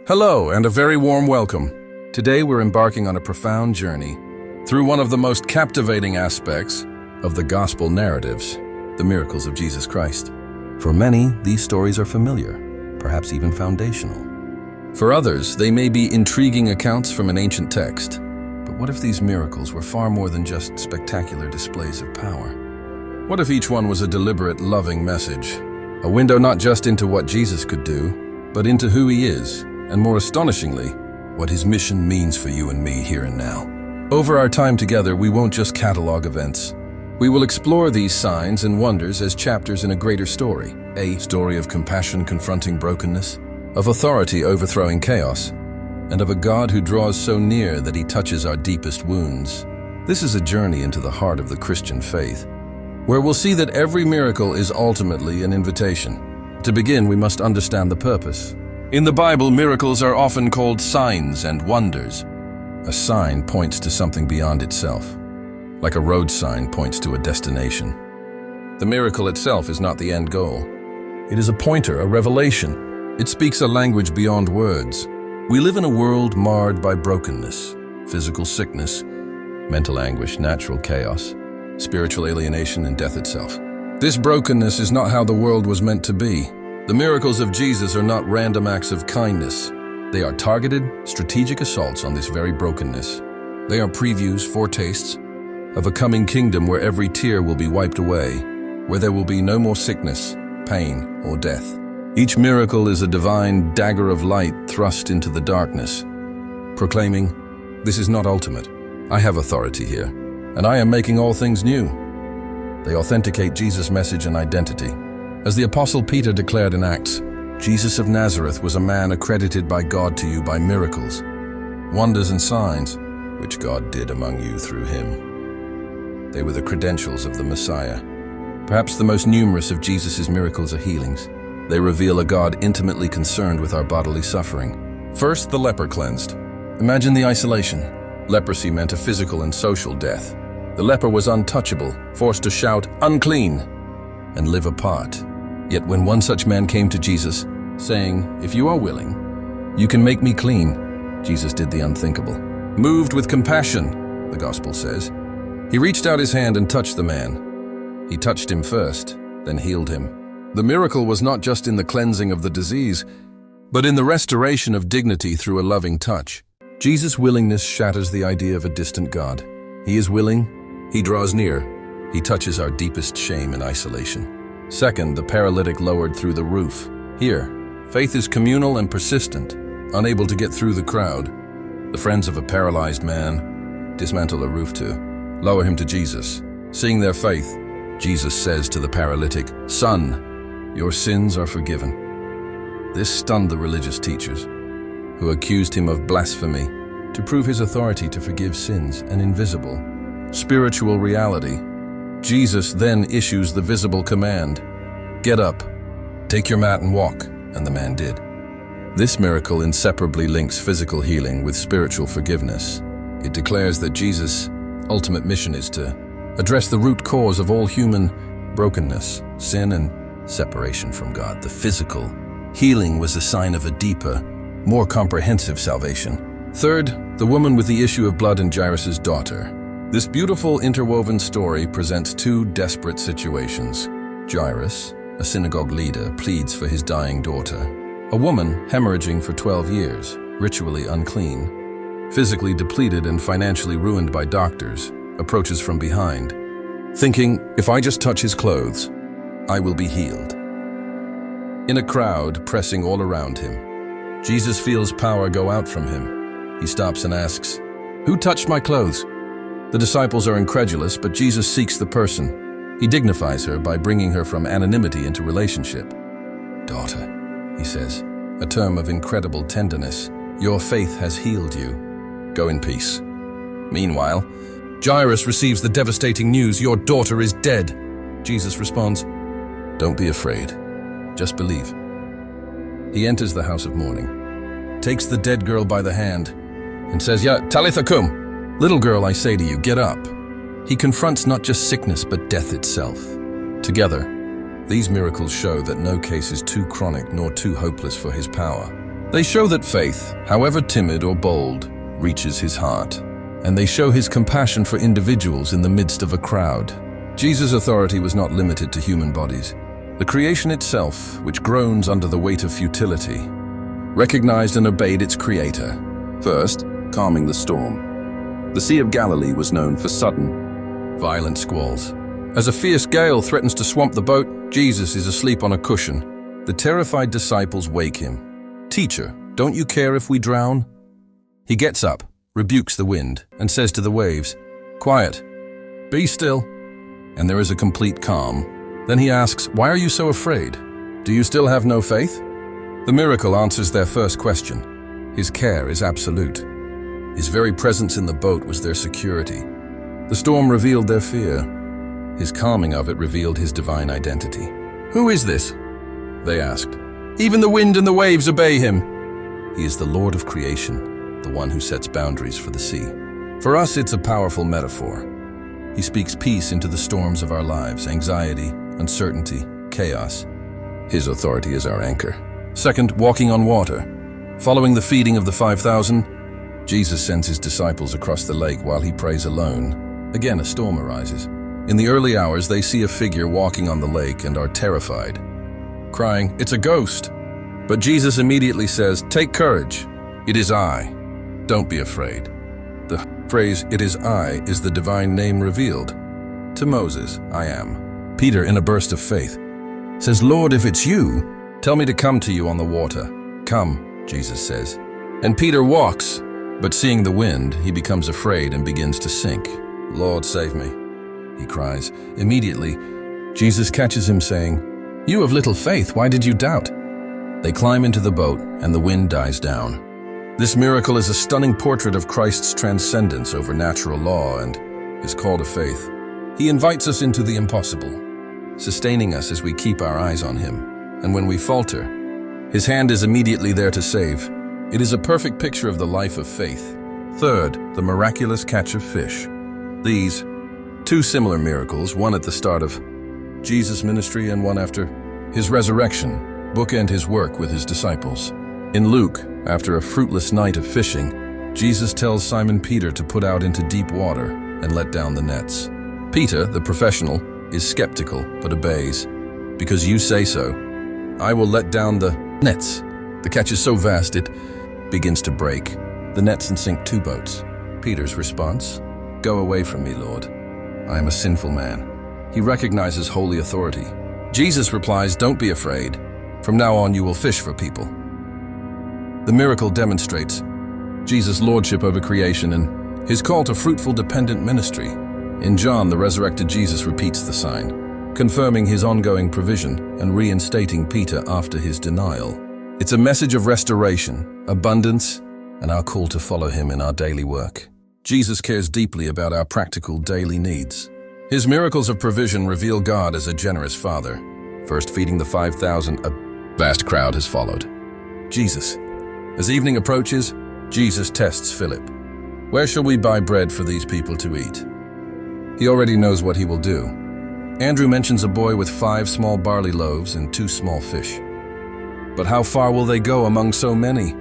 Hello, and a very warm welcome. Today we're embarking on a profound journey through one of the most captivating aspects of the gospel narratives, the miracles of Jesus Christ. For many, these stories are familiar, perhaps even foundational. For others, they may be intriguing accounts from an ancient text. But what if these miracles were far more than just spectacular displays of power? What if each one was a deliberate, loving message? A window not just into what Jesus could do, but into who he is, and more astonishingly, what his mission means for you and me here and now. Over our time together, we won't just catalog events. We will explore these signs and wonders as chapters in a greater story. A story of compassion confronting brokenness, of authority overthrowing chaos, and of a God who draws so near that he touches our deepest wounds. This is a journey into the heart of the Christian faith, where we'll see that every miracle is ultimately an invitation. To begin, we must understand the purpose. In the Bible, miracles are often called signs and wonders. A sign points to something beyond itself, like a road sign points to a destination. The miracle itself is not the end goal. It is a pointer, a revelation. It speaks a language beyond words. We live in a world marred by brokenness, physical sickness, mental anguish, natural chaos, spiritual alienation, and death itself. This brokenness is not how the world was meant to be. The miracles of Jesus are not random acts of kindness. They are targeted, strategic assaults on this very brokenness. They are previews, foretastes, of a coming kingdom where every tear will be wiped away, where there will be no more sickness, pain, or death. Each miracle is a divine dagger of light thrust into the darkness, proclaiming, "This is not ultimate. I have authority here, and I am making all things new." They authenticate Jesus' message and identity. As the Apostle Peter declared in Acts, Jesus of Nazareth was a man accredited by God to you by miracles, wonders and signs, which God did among you through him. They were the credentials of the Messiah. Perhaps the most numerous of Jesus' miracles are healings. They reveal a God intimately concerned with our bodily suffering. First, the leper cleansed. Imagine the isolation. Leprosy meant a physical and social death. The leper was untouchable, forced to shout, "Unclean," and live apart. Yet when one such man came to Jesus, saying, "If you are willing, you can make me clean," Jesus did the unthinkable. Moved with compassion, the gospel says, he reached out his hand and touched the man. He touched him first, then healed him. The miracle was not just in the cleansing of the disease, but in the restoration of dignity through a loving touch. Jesus' willingness shatters the idea of a distant God. He is willing, he draws near, he touches our deepest shame and isolation. Second, the paralytic lowered through the roof. Here, faith is communal and persistent, unable to get through the crowd. The friends of a paralyzed man dismantle a roof to lower him to Jesus. Seeing their faith, Jesus says to the paralytic, "Son, your sins are forgiven." This stunned the religious teachers, who accused him of blasphemy, to prove his authority to forgive sins, an invisible, spiritual reality. Jesus then issues the visible command, "Get up, take your mat and walk," and the man did. This miracle inseparably links physical healing with spiritual forgiveness. It declares that Jesus' ultimate mission is to address the root cause of all human brokenness, sin, and separation from God. The physical healing was a sign of a deeper, more comprehensive salvation. Third, the woman with the issue of blood and Jairus' daughter. This beautiful interwoven story presents two desperate situations. Jairus, a synagogue leader, pleads for his dying daughter. A woman hemorrhaging for 12 years, ritually unclean, physically depleted and financially ruined by doctors, approaches from behind, thinking, "If I just touch his clothes, I will be healed." In a crowd pressing all around him, Jesus feels power go out from him. He stops and asks, "Who touched my clothes?" The disciples are incredulous, but Jesus seeks the person. He dignifies her by bringing her from anonymity into relationship. "Daughter," he says, a term of incredible tenderness, "your faith has healed you. Go in peace." Meanwhile, Jairus receives the devastating news, "Your daughter is dead." Jesus responds, "Don't be afraid, just believe." He enters the house of mourning, takes the dead girl by the hand, and says, "Ya Talitha kum," "Little girl, I say to you, get up." He confronts not just sickness, but death itself. Together, these miracles show that no case is too chronic nor too hopeless for his power. They show that faith, however timid or bold, reaches his heart, and they show his compassion for individuals in the midst of a crowd. Jesus' authority was not limited to human bodies. The creation itself, which groans under the weight of futility, recognized and obeyed its creator, first calming the storm. The Sea of Galilee was known for sudden, violent squalls. As a fierce gale threatens to swamp the boat, Jesus is asleep on a cushion. The terrified disciples wake him. "Teacher, don't you care if we drown?" He gets up, rebukes the wind, and says to the waves, "Quiet, be still." And there is a complete calm. Then he asks, "Why are you so afraid? Do you still have no faith?" The miracle answers their first question. His care is absolute. His very presence in the boat was their security. The storm revealed their fear. His calming of it revealed his divine identity. "Who is this?" they asked. "Even the wind and the waves obey him." He is the Lord of creation, the one who sets boundaries for the sea. For us, it's a powerful metaphor. He speaks peace into the storms of our lives, anxiety, uncertainty, chaos. His authority is our anchor. Second, walking on water. Following the feeding of the 5,000, Jesus sends his disciples across the lake while he prays alone. Again, a storm arises. In the early hours, they see a figure walking on the lake and are terrified, crying, "It's a ghost!" But Jesus immediately says, "Take courage. It is I. Don't be afraid." The phrase, "It is I," is the divine name revealed. To Moses, "I am." Peter, in a burst of faith, says, "Lord, if it's you, tell me to come to you on the water." "Come," Jesus says. And Peter walks, but seeing the wind, he becomes afraid and begins to sink. "Lord, save me," he cries. Immediately, Jesus catches him, saying, "You of little faith, why did you doubt?" They climb into the boat, and the wind dies down. This miracle is a stunning portrait of Christ's transcendence over natural law and his call to faith. He invites us into the impossible, sustaining us as we keep our eyes on him. And when we falter, his hand is immediately there to save. It is a perfect picture of the life of faith. Third, the miraculous catch of fish. These two similar miracles, one at the start of Jesus' ministry and one after his resurrection, bookend his work with his disciples. In Luke, after a fruitless night of fishing, Jesus tells Simon Peter to put out into deep water and let down the nets. Peter, the professional, is skeptical but obeys. "Because you say so, I will let down the nets." The catch is so vast it begins to break the nets and sink 2 boats. Peter's response, "Go away from me, Lord. I am a sinful man." He recognizes holy authority. Jesus replies, "Don't be afraid. From now on you will fish for people." The miracle demonstrates Jesus' lordship over creation and his call to fruitful dependent ministry. In John, the resurrected Jesus repeats the sign, confirming his ongoing provision and reinstating Peter after his denial. It's a message of restoration, abundance, and our call to follow him in our daily work. Jesus cares deeply about our practical daily needs. His miracles of provision reveal God as a generous Father. First feeding the 5,000, a vast crowd has followed. Jesus. As evening approaches, Jesus tests Philip. "Where shall we buy bread for these people to eat?" He already knows what he will do. Andrew mentions a boy with 5 small barley loaves and 2 small fish. But how far will they go among so many?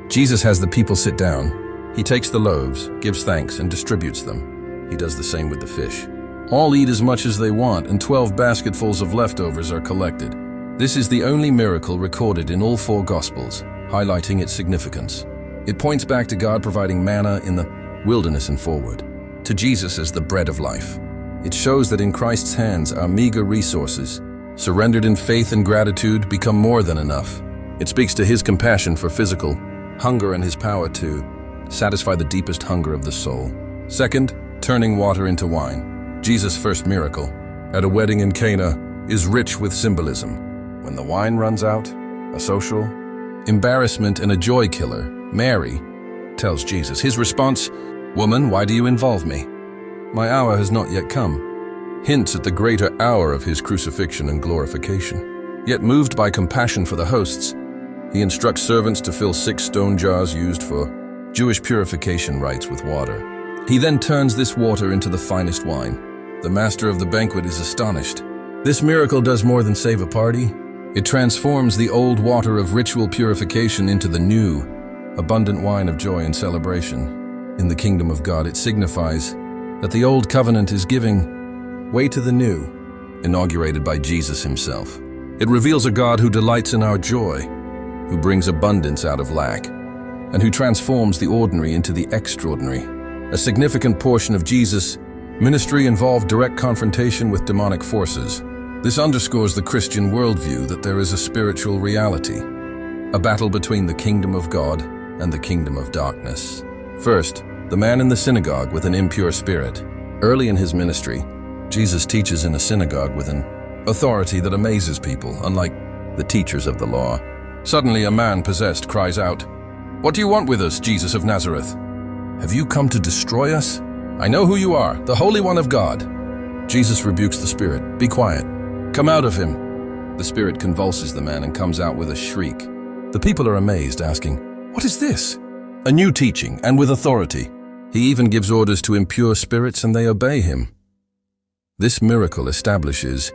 Jesus has the people sit down. He takes the loaves, gives thanks, and distributes them. He does the same with the fish. All eat as much as they want, and 12 basketfuls of leftovers are collected. This is the only miracle recorded in all 4 Gospels, highlighting its significance. It points back to God providing manna in the wilderness and forward, to Jesus as the bread of life. It shows that in Christ's hands our meager resources, surrendered in faith and gratitude, become more than enough. It speaks to his compassion for physical hunger and his power to satisfy the deepest hunger of the soul. Second, turning water into wine. Jesus' first miracle, at a wedding in Cana, is rich with symbolism. When the wine runs out, a social embarrassment and a joy killer, Mary tells Jesus. His response, "Woman, why do you involve me? My hour has not yet come," hints at the greater hour of his crucifixion and glorification. Yet moved by compassion for the hosts, he instructs servants to fill 6 stone jars used for Jewish purification rites with water. He then turns this water into the finest wine. The master of the banquet is astonished. This miracle does more than save a party. It transforms the old water of ritual purification into the new, abundant wine of joy and celebration. In the kingdom of God, it signifies that the old covenant is giving way to the new, inaugurated by Jesus himself. It reveals a God who delights in our joy, who brings abundance out of lack, and who transforms the ordinary into the extraordinary. A significant portion of Jesus' ministry involved direct confrontation with demonic forces. This underscores the Christian worldview that there is a spiritual reality, a battle between the kingdom of God and the kingdom of darkness. First, the man in the synagogue with an impure spirit. Early in his ministry, Jesus teaches in a synagogue with an authority that amazes people, unlike the teachers of the law. Suddenly, a man possessed cries out, "What do you want with us, Jesus of Nazareth? Have you come to destroy us? I know who you are, the Holy One of God." Jesus rebukes the spirit. "Be quiet. Come out of him." The spirit convulses the man and comes out with a shriek. The people are amazed, asking, "What is this?" A new teaching, and with authority. He even gives orders to impure spirits, and they obey him. This miracle establishes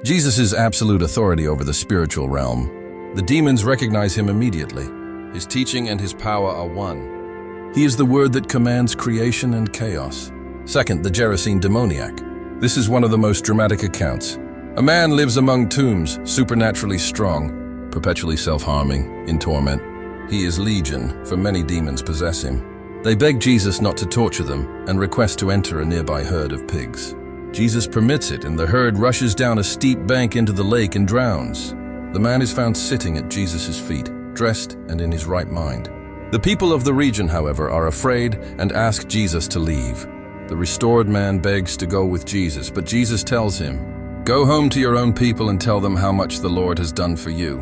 Jesus' absolute authority over the spiritual realm. The demons recognize him immediately. His teaching and his power are one. He is the word that commands creation and chaos. Second, the Gerasene demoniac. This is one of the most dramatic accounts. A man lives among tombs, supernaturally strong, perpetually self-harming, in torment. He is legion, for many demons possess him. They beg Jesus not to torture them and request to enter a nearby herd of pigs. Jesus permits it, and the herd rushes down a steep bank into the lake and drowns. The man is found sitting at Jesus' feet, dressed and in his right mind. The people of the region, however, are afraid and ask Jesus to leave. The restored man begs to go with Jesus, but Jesus tells him, "Go home to your own people and tell them how much the Lord has done for you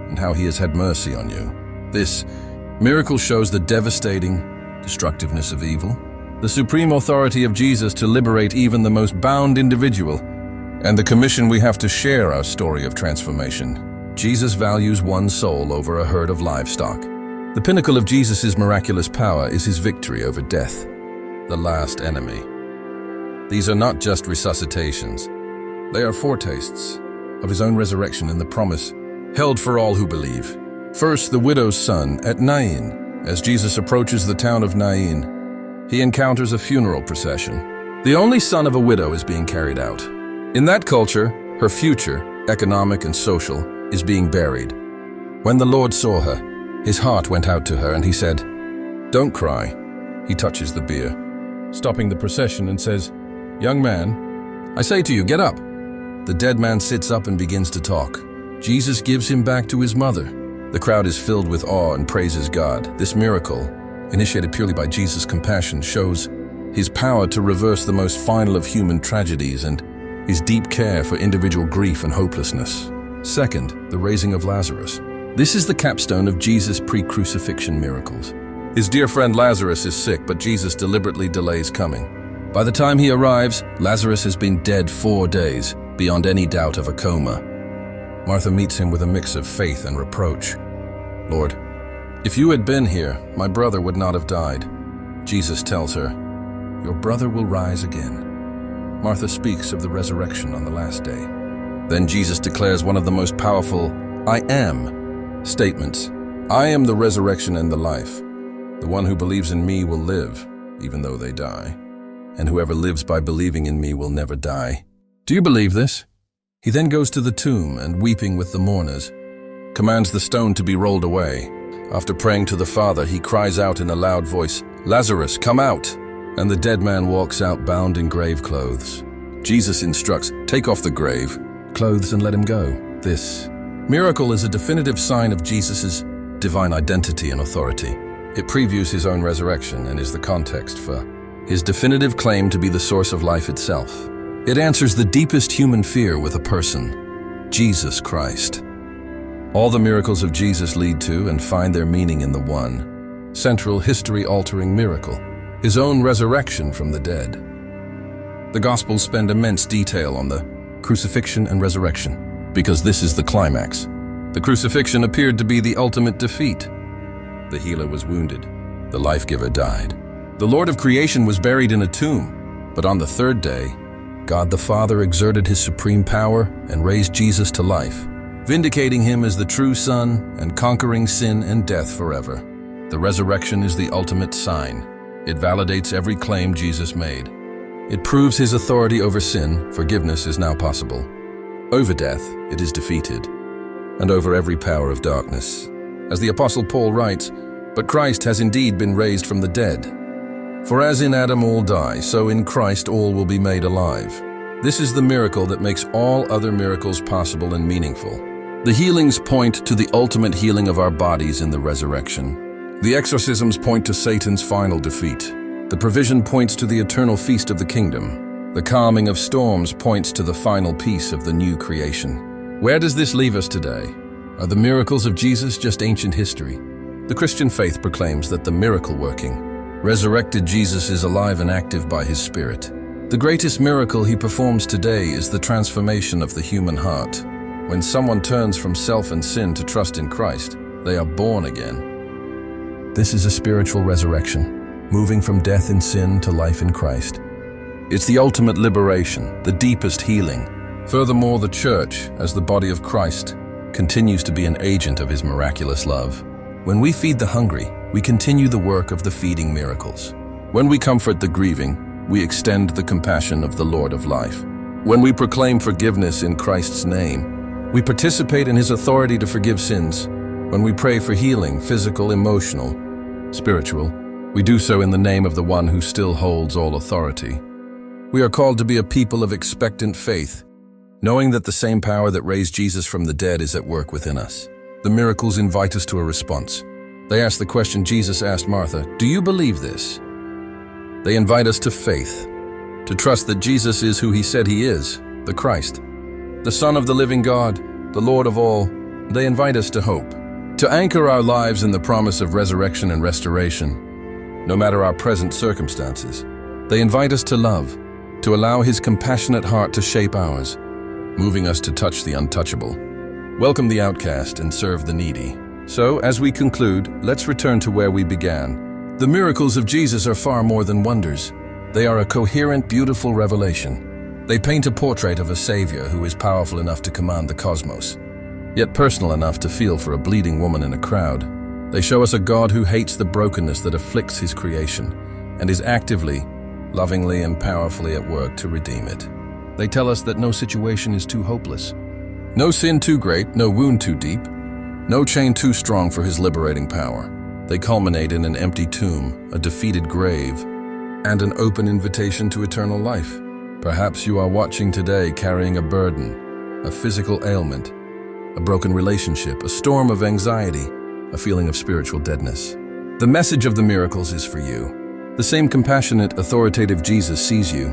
and how he has had mercy on you." This miracle shows the devastating destructiveness of evil, the supreme authority of Jesus to liberate even the most bound individual, and the commission we have to share our story of transformation. Jesus values one soul over a herd of livestock. The pinnacle of Jesus' miraculous power is his victory over death, the last enemy. These are not just resuscitations. They are foretastes of his own resurrection and the promise held for all who believe. First, the widow's son at Nain. As Jesus approaches the town of Nain, he encounters a funeral procession. The only son of a widow is being carried out. In that culture, her future, economic and social, is being buried. When the Lord saw her, his heart went out to her and he said, "Don't cry." He touches the bier, stopping the procession, and says, "Young man, I say to you, get up." The dead man sits up and begins to talk. Jesus gives him back to his mother. The crowd is filled with awe and praises God. This miracle, initiated purely by Jesus' compassion, shows his power to reverse the most final of human tragedies and his deep care for individual grief and hopelessness. Second, the raising of Lazarus. This is the capstone of Jesus' pre-crucifixion miracles. His dear friend Lazarus is sick, but Jesus deliberately delays coming. By the time he arrives, Lazarus has been dead 4 days, beyond any doubt of a coma. Martha meets him with a mix of faith and reproach. "Lord, if you had been here, my brother would not have died." Jesus tells her, "Your brother will rise again." Martha speaks of the resurrection on the last day. Then Jesus declares one of the most powerful "I am" statements. "I am the resurrection and the life. The one who believes in me will live, even though they die. And whoever lives by believing in me will never die." Do you believe this? He then goes to the tomb and, weeping with the mourners, commands the stone to be rolled away. After praying to the Father, he cries out in a loud voice, "Lazarus, come out!" And the dead man walks out bound in grave clothes. Jesus instructs, "Take off the grave clothes and let him go." This miracle is a definitive sign of Jesus' divine identity and authority. It previews his own resurrection and is the context for his definitive claim to be the source of life itself. It answers the deepest human fear with a person, Jesus Christ. All the miracles of Jesus lead to and find their meaning in the one central, history-altering miracle, his own resurrection from the dead. The Gospels spend immense detail on the crucifixion and resurrection, because this is the climax. The crucifixion appeared to be the ultimate defeat. The healer was wounded. The life-giver died. The Lord of creation was buried in a tomb, but on the third day, God the Father exerted his supreme power and raised Jesus to life. vindicating him as the true Son and conquering sin and death forever. The resurrection is the ultimate sign. It validates every claim Jesus made. It proves his authority over sin. Forgiveness is now possible. Over death, it is defeated, and over every power of darkness. As the Apostle Paul writes, "But Christ has indeed been raised from the dead. For as in Adam all die, so in Christ all will be made alive." This is the miracle that makes all other miracles possible and meaningful. The healings point to the ultimate healing of our bodies in the resurrection. The exorcisms point to Satan's final defeat. The provision points to the eternal feast of the kingdom. The calming of storms points to the final peace of the new creation. Where does this leave us today? Are the miracles of Jesus just ancient history? The Christian faith proclaims that the miracle-working, resurrected Jesus is alive and active by his Spirit. The greatest miracle he performs today is the transformation of the human heart. When someone turns from self and sin to trust in Christ, they are born again. This is a spiritual resurrection, moving from death in sin to life in Christ. It's the ultimate liberation, the deepest healing. Furthermore, the Church, as the body of Christ, continues to be an agent of his miraculous love. When we feed the hungry, we continue the work of the feeding miracles. When we comfort the grieving, we extend the compassion of the Lord of life. When we proclaim forgiveness in Christ's name, we participate in his authority to forgive sins. When we pray for healing, physical, emotional, spiritual, we do so in the name of the one who still holds all authority. We are called to be a people of expectant faith, knowing that the same power that raised Jesus from the dead is at work within us. The miracles invite us to a response. They ask the question Jesus asked Martha, "Do you believe this?" They invite us to faith, to trust that Jesus is who he said he is, the Christ, the Son of the living God, the Lord of all. They invite us to hope, to anchor our lives in the promise of resurrection and restoration, no matter our present circumstances. They invite us to love, to allow his compassionate heart to shape ours, moving us to touch the untouchable, welcome the outcast, and serve the needy. So, as we conclude, let's return to where we began. The miracles of Jesus are far more than wonders. They are a coherent, beautiful revelation. They paint a portrait of a Savior who is powerful enough to command the cosmos, yet personal enough to feel for a bleeding woman in a crowd. They show us a God who hates the brokenness that afflicts his creation and is actively, lovingly, and powerfully at work to redeem it. They tell us that no situation is too hopeless, no sin too great, no wound too deep, no chain too strong for his liberating power. They culminate in an empty tomb, a defeated grave, and an open invitation to eternal life. Perhaps you are watching today carrying a burden, a physical ailment, a broken relationship, a storm of anxiety, a feeling of spiritual deadness. The message of the miracles is for you. The same compassionate, authoritative Jesus sees you,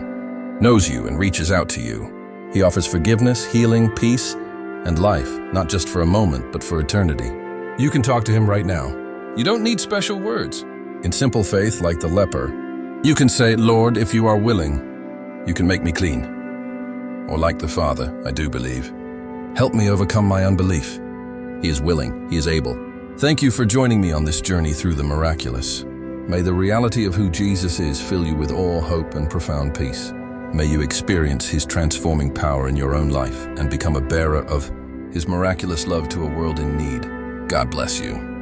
knows you, and reaches out to you. He offers forgiveness, healing, peace, and life, not just for a moment, but for eternity. You can talk to him right now. You don't need special words. In simple faith, like the leper, you can say, "Lord, if you are willing, you can make me clean." Or like the Father, "I do believe. Help me overcome my unbelief." He is willing, he is able. Thank you for joining me on this journey through the miraculous. May the reality of who Jesus is fill you with all hope and profound peace. May you experience his transforming power in your own life and become a bearer of his miraculous love to a world in need. God bless you.